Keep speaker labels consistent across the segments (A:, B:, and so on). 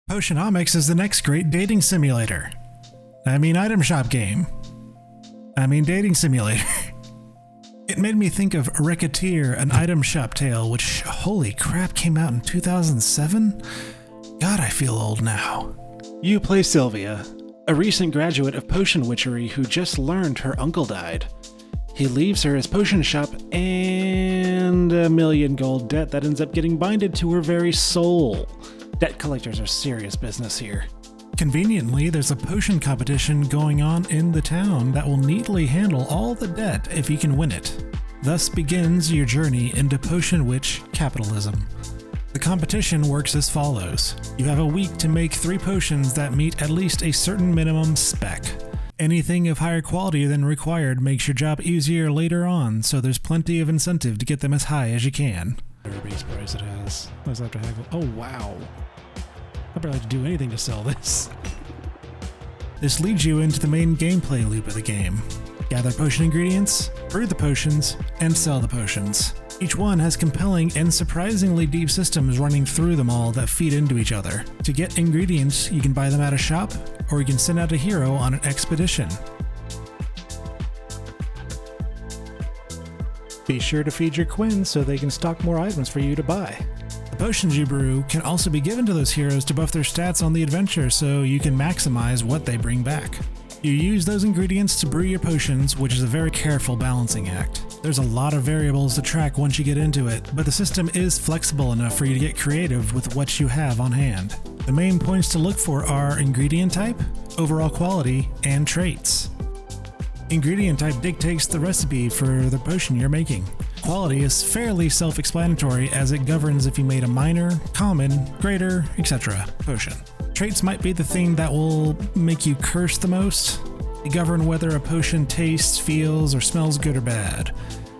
A: Potionomics is the next great dating simulator. Item shop game. Dating simulator. It made me think of Racketeer, an item shop tale, which, holy crap, came out in 2007? God, I feel old now.
B: You play Sylvia, a recent graduate of potion witchery who just learned her uncle died. He leaves her his potion shop and $1 million gold debt that ends up getting binded to her very soul. Debt collectors are serious business here.
A: Conveniently, there's a potion competition going on in the town that will neatly handle all the debt if you can win it. Thus begins your journey into potion witch capitalism. The competition works as follows. You have a week to make 3 potions that meet at least a certain minimum spec. Anything of higher quality than required makes your job easier later on, so there's plenty of incentive to get them as high as you can.
B: Base price it has. Let's have to haggle. Oh wow. I'd barely have to do anything to sell this.
A: This leads you into the main gameplay loop of the game. Gather potion ingredients, brew the potions, and sell the potions. Each one has compelling and surprisingly deep systems running through them all that feed into each other. To get ingredients, you can buy them at a shop, or you can send out a hero on an expedition.
B: Be sure to feed your Quins so they can stock more items for you to buy.
A: The potions you brew can also be given to those heroes to buff their stats on the adventure so you can maximize what they bring back. You use those ingredients to brew your potions, which is a very careful balancing act. There's a lot of variables to track once you get into it, but the system is flexible enough for you to get creative with what you have on hand. The main points to look for are ingredient type, overall quality, and traits. Ingredient type dictates the recipe for the potion you're making. Quality is fairly self-explanatory as it governs if you made a minor, common, greater, etc. potion. Traits might be the thing that will make you curse the most. They govern whether a potion tastes, feels, or smells good or bad.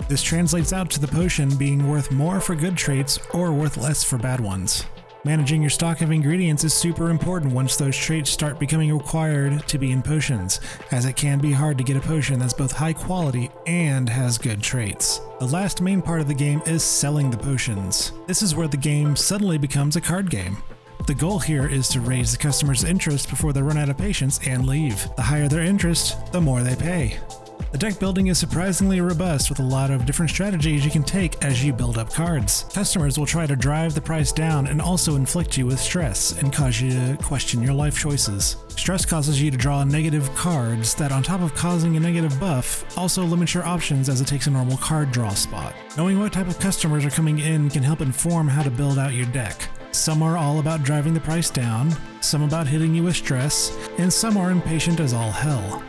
A: This translates out to the potion being worth more for good traits or worth less for bad ones. Managing your stock of ingredients is super important once those traits start becoming required to be in potions, as it can be hard to get a potion that's both high quality and has good traits. The last main part of the game is selling the potions. This is where the game suddenly becomes a card game. The goal here is to raise the customer's interest before they run out of patience and leave. The higher their interest, the more they pay. The deck building is surprisingly robust with a lot of different strategies you can take as you build up cards. Customers will try to drive the price down and also inflict you with stress and cause you to question your life choices. Stress causes you to draw negative cards that, on top of causing a negative buff, also limit your options as it takes a normal card draw spot. Knowing what type of customers are coming in can help inform how to build out your deck. Some are all about driving the price down, some about hitting you with stress, and some are impatient as all hell.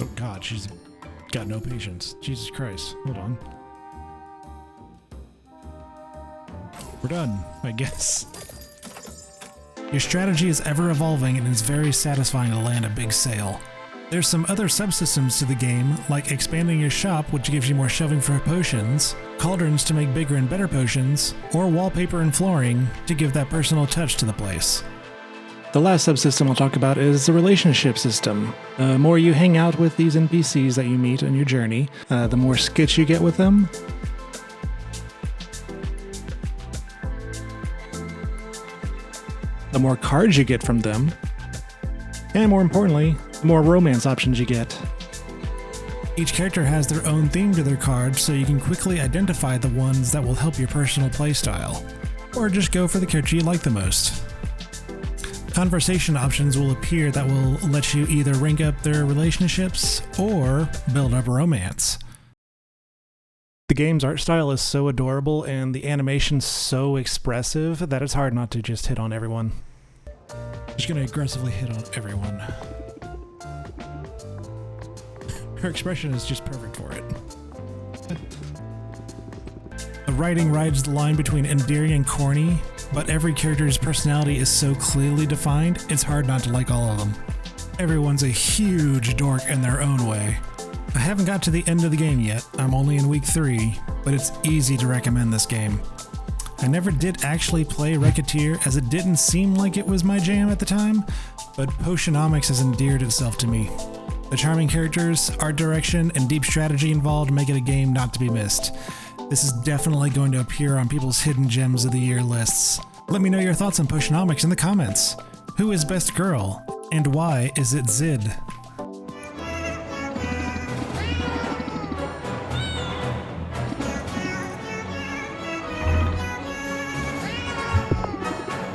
B: Oh god, she's got no patience. Jesus Christ. Hold on. We're done, I guess.
A: Your strategy is ever evolving and it's very satisfying to land a big sale. There's some other subsystems to the game, like expanding your shop, which gives you more shelving for potions, cauldrons to make bigger and better potions, or wallpaper and flooring to give that personal touch to the place.
B: The last subsystem I'll talk about is the relationship system. The more you hang out with these NPCs that you meet on your journey, the more skits you get with them. The more cards you get from them. And more importantly, the more romance options you get.
A: Each character has their own theme to their cards, so you can quickly identify the ones that will help your personal playstyle. Or just go for the character you like the most. Conversation options will appear that will let you either rank up their relationships or build up romance.
B: The game's art style is so adorable and the animation's so expressive that it's hard not to just hit on everyone.
A: Just gonna aggressively hit on everyone. Her expression is just perfect for it. The writing rides the line between endearing and corny, but every character's personality is so clearly defined, it's hard not to like all of them. Everyone's a huge dork in their own way. I haven't got to the end of the game yet, I'm only in week 3, but it's easy to recommend this game. I never did actually play Racketeer as it didn't seem like it was my jam at the time, but Potionomics has endeared itself to me. The charming characters, art direction, and deep strategy involved make it a game not to be missed. This is definitely going to appear on people's hidden gems of the year lists. Let me know your thoughts on Potionomics in the comments. Who is best girl, and why is it Zid?